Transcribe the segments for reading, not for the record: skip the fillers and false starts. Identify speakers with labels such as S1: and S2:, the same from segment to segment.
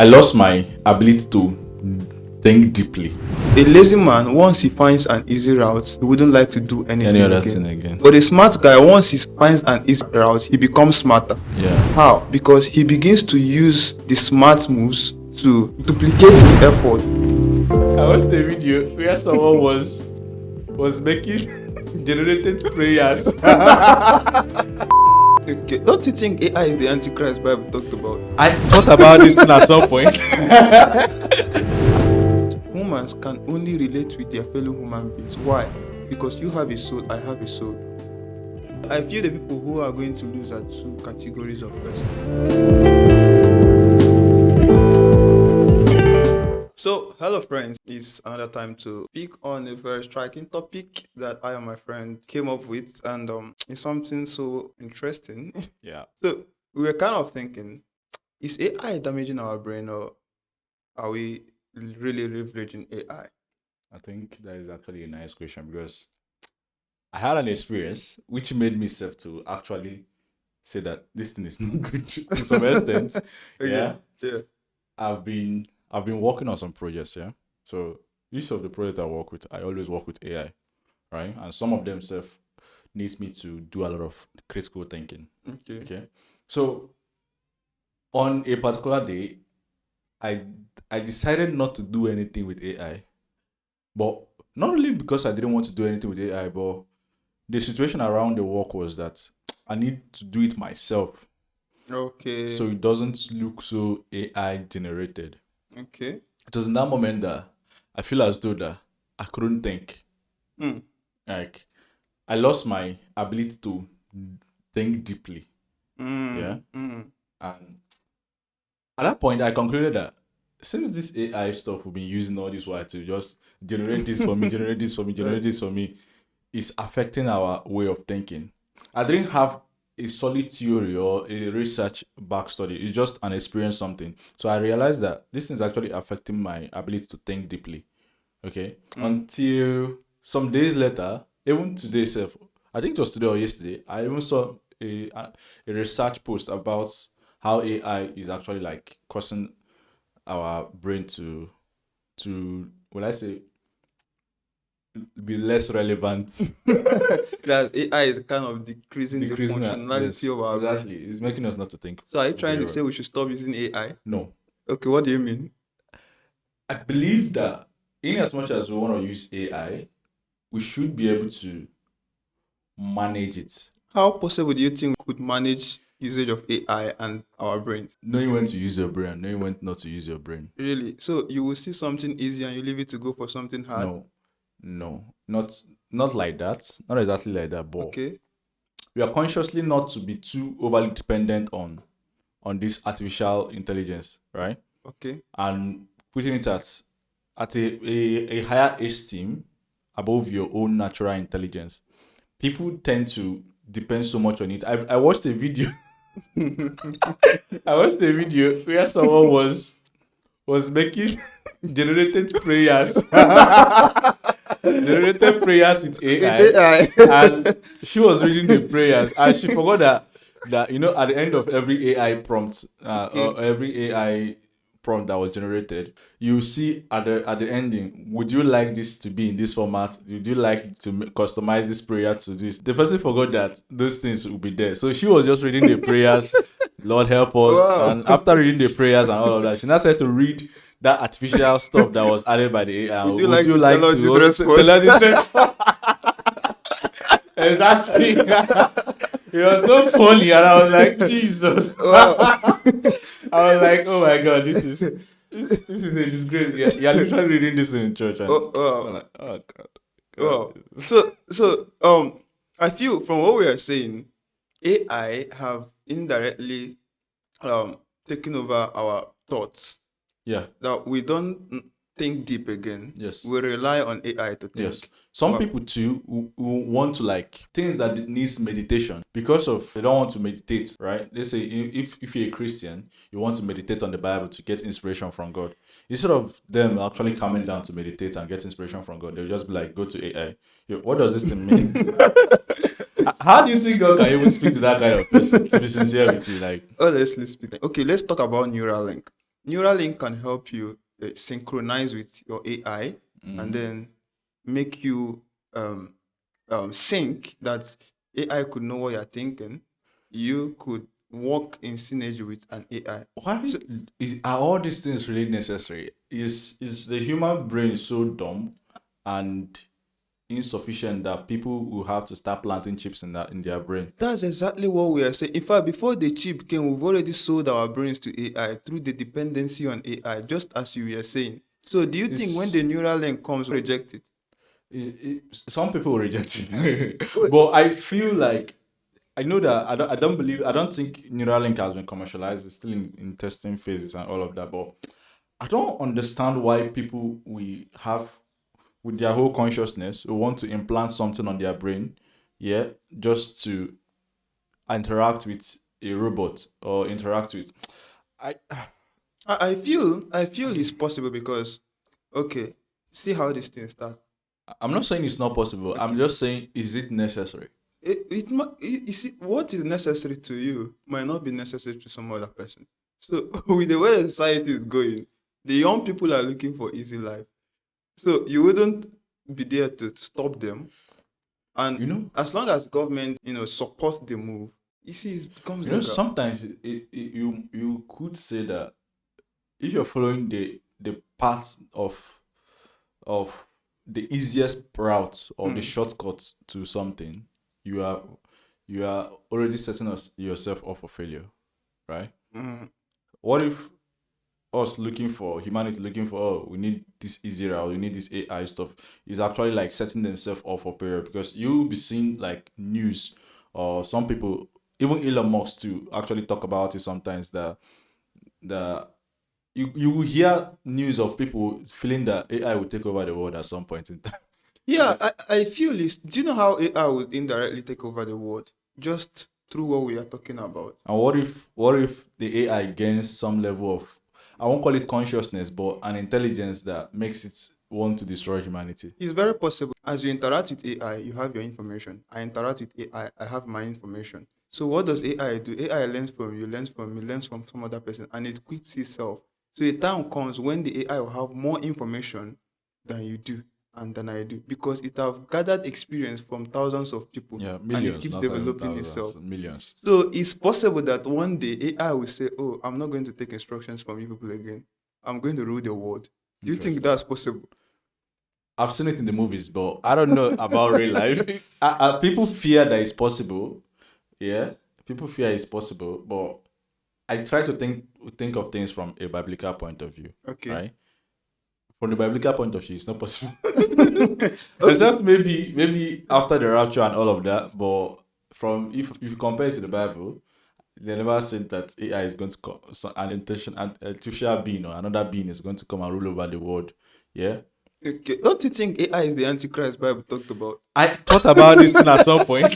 S1: I lost my ability to think deeply.
S2: A lazy man, once he finds an easy route, he wouldn't like to do anything
S1: Any other
S2: again.
S1: thing again.
S2: But a smart guy, once he finds an easy route, he becomes smarter.
S1: Yeah.
S2: How? Because he begins to use the smart moves to duplicate his effort.
S1: I watched a video where someone was making generated prayers.
S2: Okay. Don't you think AI is the Antichrist Bible talked about?
S1: I thought about this thing at some point.
S2: Humans can only relate with their fellow human beings. Why? Because you have a soul, I have a soul. I feel the people who are going to lose are two categories of persons. So, hello friends, it's another time to speak on a very striking topic that I and my friend came up with, and it's something so interesting.
S1: Yeah.
S2: So, we were kind of thinking, is AI damaging our brain, or are we really leveraging AI?
S1: I think that is actually a nice question because I had an experience which made me self to actually say that this thing is not good to some extent. Yeah.
S2: Yeah.
S1: I've been working on some projects, yeah. So each of the projects I work with, I always work with AI, right? And some of them self needs me to do a lot of critical thinking. Okay. So on a particular day, I decided not to do anything with AI. But not really because I didn't want to do anything with AI, but the situation around the work was that I need to do it myself.
S2: Okay.
S1: So it doesn't look so AI generated.
S2: Okay.
S1: It was in that moment that I feel as though that I couldn't think.
S2: Mm.
S1: Like I lost my ability to think deeply. Yeah.
S2: Mm.
S1: And at that point I concluded that since this AI stuff we've been using all this while to just generate this for me, generate this for me, generate this for me, is affecting our way of thinking. I didn't have a solid theory or a research backstory. It's just an experience, something. So I realized that this is actually affecting my ability to think deeply. Okay. Until some days later, even today, self, I think it was today or yesterday, I even saw a research post about how AI is actually like causing our brain to will I say be less relevant.
S2: That AI is kind of decreasing the
S1: Decreasing
S2: functionality of our brain.
S1: exactly. It's making us not to think.
S2: So are you trying
S1: very
S2: to say we should stop using AI?
S1: No.
S2: Okay, what do you mean?
S1: I believe that in as much as we want to use AI, we should be able to manage it.
S2: How possible do you think we could manage usage of AI and our brains?
S1: Knowing when to use your brain, knowing when not to use your brain.
S2: Really? So you will see something easy and you leave it to go for something hard?
S1: No, not like that. Not exactly like that, but
S2: Okay.
S1: we are consciously not to be too overly dependent on this artificial intelligence, right?
S2: Okay.
S1: And putting it at a higher esteem above your own natural intelligence. People tend to depend so much on it. I watched a video. I watched a video where someone was making generated prayers. Generated prayers with AI. And she was reading the prayers and she forgot that at the end of every AI prompt, or every AI prompt that was generated, you see at the ending, would you like this to be in this format? Would you like to customize this prayer to this? The person forgot that those things would be there. So she was just reading the prayers, Lord help us.
S2: Wow.
S1: And after reading the prayers and all of that, she now started to read that artificial stuff that was added by the AI.
S2: Would you like to tell us this response?
S1: tell us this response? Exactly. It was so funny, and I was like, Jesus.
S2: Wow.
S1: I was like, oh my God, this is a disgrace. You're literally reading this in church. And
S2: Oh, wow.
S1: I'm like, oh God.
S2: Wow. So I feel from what we are saying, AI have indirectly taken over our thoughts.
S1: Yeah.
S2: That we don't think deep again.
S1: Yes.
S2: We rely on AI to think.
S1: Yes. Some
S2: Wow.
S1: people too who want to like things that needs meditation because of they don't want to meditate, right? They say if you're a Christian, you want to meditate on the Bible to get inspiration from God. Instead of them actually coming down to meditate and get inspiration from God, they'll just be like, go to AI. What does this thing mean? How do you think God can even speak to that kind of person? To be sincere with you, like
S2: Honestly speaking. Okay, let's talk about Neuralink. Neuralink can help you synchronize with your AI and then make you sync that AI could know what you're thinking. You could work in synergy with an AI.
S1: Why
S2: So
S1: are all these things really necessary? Is the human brain so dumb and insufficient that people will have to start planting chips in their brain?
S2: that's exactly what we are saying. In fact, before the chip came, we've already sold our brains to AI through the dependency on AI, just as you were saying. So do you think when
S1: It's,
S2: the neural link comes, we reject it?
S1: some people will reject it,
S2: Wait,
S1: but I feel like I know that I don't think Neuralink has been commercialized. It's still in testing phases and all of that. But I don't understand why people we have with their whole consciousness who want to implant something on their brain, yeah, just to interact with a robot or interact with. I
S2: I feel it's possible because, okay, see how this thing starts.
S1: I'm not saying it's not possible. I'm
S2: Okay.
S1: just saying, is it necessary?
S2: You see, what is necessary to you might not be necessary to some other person. So with the way society is going, the young people are looking for easy life. So you wouldn't be there to stop them. And
S1: You know,
S2: as long as government, supports the move, you see, it becomes legal.
S1: sometimes you could say that if you're following the path of the easiest route or the
S2: Mm,
S1: shortcut to something, you are you are already setting yourself up for failure, right?
S2: mm.
S1: What if humanity looking for, oh, we need this easy route, we need this AI stuff, is actually like setting themselves up for failure, because you'll be seeing like news or some people, even Elon Musk too, actually talk about it sometimes, that the you will hear news of people feeling that AI will take over the world at some point in time.
S2: Yeah,
S1: Yeah.
S2: I feel this. Do you know how AI would indirectly take over the world? Just through what we are talking about.
S1: And what if the AI gains some level of, I won't call it consciousness, but an intelligence that makes it want to destroy humanity?
S2: It's very possible. As you interact with AI, you have your information. I interact with AI, I have my information. So what does AI do? AI learns from you, learns from me, learns from some other person, and it equips itself. So a time comes when the AI will have more information than you do and than I do because it have gathered experience from thousands of people
S1: Yeah,
S2: and it
S1: millions,
S2: keeps
S1: not even
S2: developing
S1: thousands,
S2: itself.
S1: millions.
S2: So it's possible that one day AI will say, "Oh, I'm not going to take instructions from you people again. I'm going to rule the world." Do you think
S1: Interesting.
S2: that's possible?
S1: I've seen it in the movies, but I don't know about real life. People fear that it's possible. Yeah, people fear it's possible, but I try to think of things from a biblical point of view,
S2: Okay.
S1: right? From the biblical point of view, it's not possible.
S2: Okay.
S1: Except maybe after the rapture and all of that. But from if you compare it to the Bible, they never said that AI is going to come, so an artificial being or another being is going to come and rule over the world. Yeah.
S2: Okay. Don't you think AI is the Antichrist Bible talked about?
S1: I thought about this thing at some point.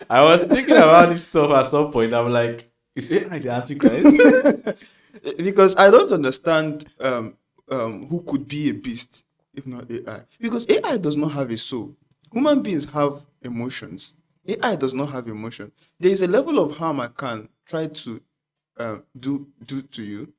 S1: I was thinking about this stuff at some point. I'm like, is AI the Antichrist?
S2: Because I don't understand who could be a beast if not AI. Because AI does not have a soul. Human beings have emotions. AI does not have emotion. There is a level of harm I can try to do to you.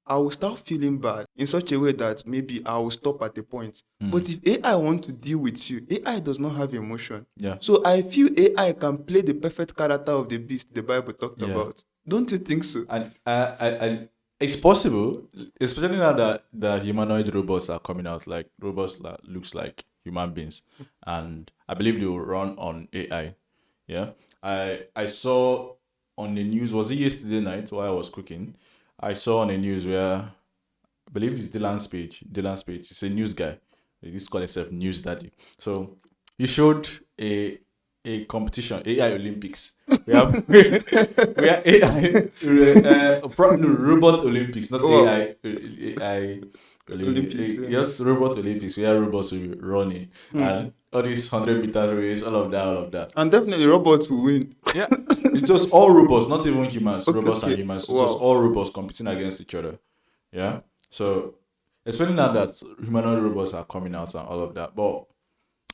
S2: I will start feeling bad in such a way that maybe I will stop at a point. But if AI want to deal with you, AI does not have emotion.
S1: Yeah.
S2: So I feel AI can play the perfect character of the beast the Bible talked
S1: Yeah.
S2: about. Don't you think so?
S1: And it's possible, especially now that the humanoid robots are coming out, like robots that looks like human beings, and I believe they will run on AI. Yeah, I saw on the news, was it yesterday night while I was cooking? I saw on the news where I believe it's Dylan's page. Dylan's page. It's a news guy. He call himself News Daddy. So he showed a competition, AI Olympics. We have we are AI no, robot Olympics, not
S2: Wow.
S1: AI
S2: Olympics,
S1: Olympics.
S2: yeah.
S1: Yes, robot Olympics. We are robots will be running and all these 100-meter race, all of that, all of that.
S2: And definitely robots will win.
S1: Yeah, it was all robots, not even humans.
S2: Okay,
S1: Robots and
S2: okay.
S1: humans. It was
S2: Wow.
S1: all robots competing against each other. Yeah. So, especially now that humanoid robots are coming out and all of that, but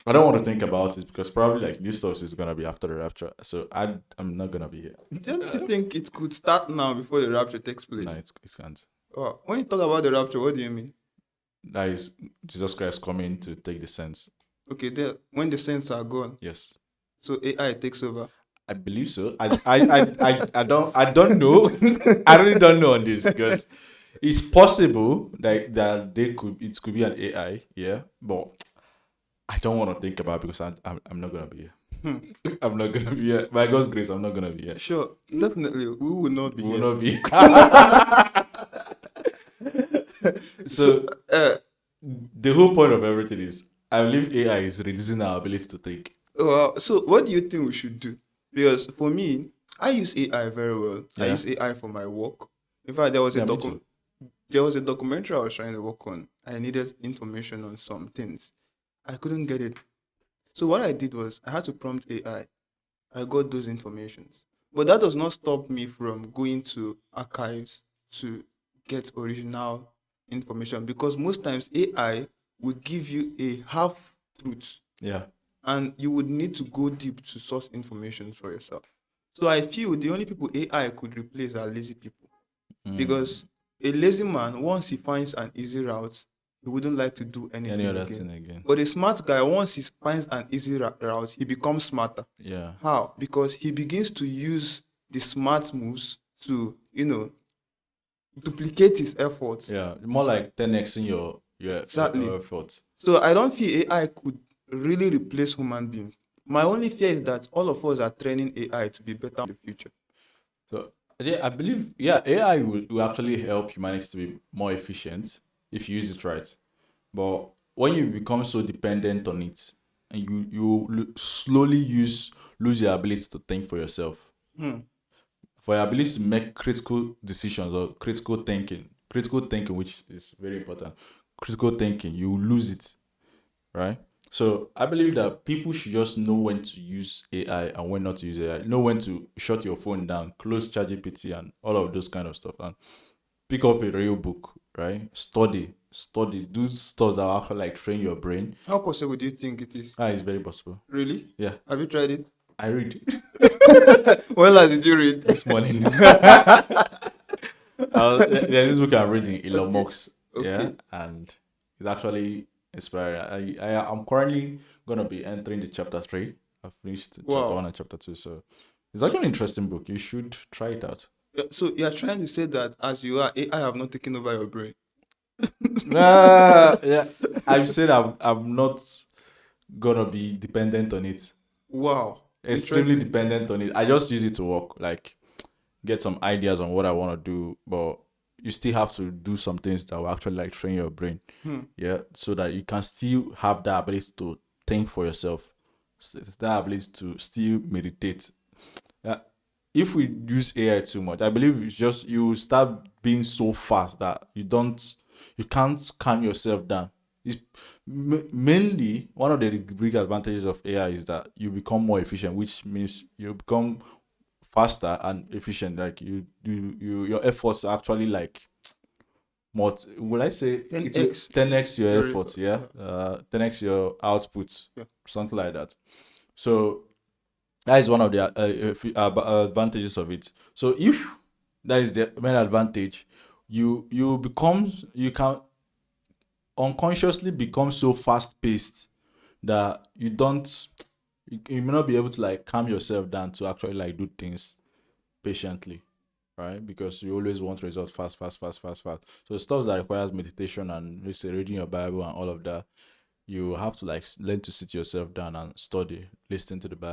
S1: I don't want to think about it because probably like this stuff is gonna be after the rapture, so I'm not gonna be here.
S2: Don't you think it could start now before the rapture takes place?
S1: No, it can't.
S2: When you talk about the rapture, what do you mean?
S1: That is Jesus Christ coming to take the sense.
S2: Okay, when the saints are gone,
S1: Yes,
S2: so AI takes over.
S1: I believe so. I don't know. I really don't know on this because it's possible that it could be an AI, yeah, but I don't want to think about it because I'm not gonna be here. I'm not gonna be here. By God's grace, I'm not gonna be here.
S2: Sure, definitely, we will not be
S1: We will
S2: here.
S1: not be.
S2: So,
S1: The whole point of everything is I believe AI is reducing our ability to think.
S2: so what do you think we should do? Because for me, I use AI very well. I
S1: Yeah.
S2: use AI for my work. In fact, there was
S1: Yeah,
S2: a
S1: me too.
S2: documentary I was trying to work on. I needed information on some things. I couldn't get it. So what I did was I had to prompt AI. I got those informations. But that does not stop me from going to archives to get original information because most times AI will give you a half truth
S1: Yeah.
S2: and you would need to go deep to source information for yourself. So I feel the only people AI could replace are lazy people because a lazy man, once he finds an easy route, he wouldn't like to do anything
S1: Any other
S2: again.
S1: thing again.
S2: But a smart guy, once he finds an easy route, he becomes smarter.
S1: Yeah.
S2: How? Because he begins to use the smart moves to, duplicate his efforts.
S1: Yeah. More like 10xing your
S2: Exactly.
S1: effort.
S2: So I don't feel AI could really replace human beings. My only fear is that all of us are training AI to be better in the future.
S1: So yeah, I believe AI will actually help humanity to be more efficient if you use it right. But when you become so dependent on it and you slowly lose your ability to think for yourself, for your ability to make critical decisions or critical thinking, which is very important, critical thinking, you lose it, right? So I believe that people should just know when to use AI and when not to use AI. Know when to shut your phone down, close ChatGPT and all of those kind of stuff, and pick up a real book, right? Study, do stuff that will actually like train your brain.
S2: How possible do you think it is?
S1: It's very possible.
S2: Really?
S1: Yeah,
S2: Have you tried it?
S1: I read
S2: When last did you read?
S1: this morning. There's this book I'm reading, Elon Musk. Yeah,
S2: Okay.
S1: and it's actually inspiring. I'm currently gonna be entering the chapter 3. I've finished chapter
S2: Wow.
S1: 1 and chapter 2, so it's actually an interesting book. You should try it out.
S2: So you're trying to say that as you are, AI have not taken over your brain.
S1: Yeah, I've said I'm not gonna be dependent on it.
S2: Wow.
S1: Extremely
S2: Interesting.
S1: dependent on it. I just use it to work, like get some ideas on what I want to do, but you still have to do some things that will actually like train your brain. Yeah, so that you can still have that ability to think for yourself. It's that ability to still meditate. Yeah. If we use AI too much, I believe it's just you start being so fast that you can't calm yourself down. It's mainly one of the big advantages of AI is that you become more efficient, which means you become faster and efficient. Like your efforts are actually like what will I say?
S2: 10x.
S1: 10x your
S2: Your
S1: efforts, yeah. 10x your output,
S2: Yeah.
S1: something like that. So that is one of the advantages of it. So if that is the main advantage, you can unconsciously become so fast paced that you may not be able to like calm yourself down to actually like do things patiently, right? Because you always want results fast. So stuff that requires meditation and let's say reading your Bible and all of that, you have to like learn to sit yourself down and study, listen to the Bible.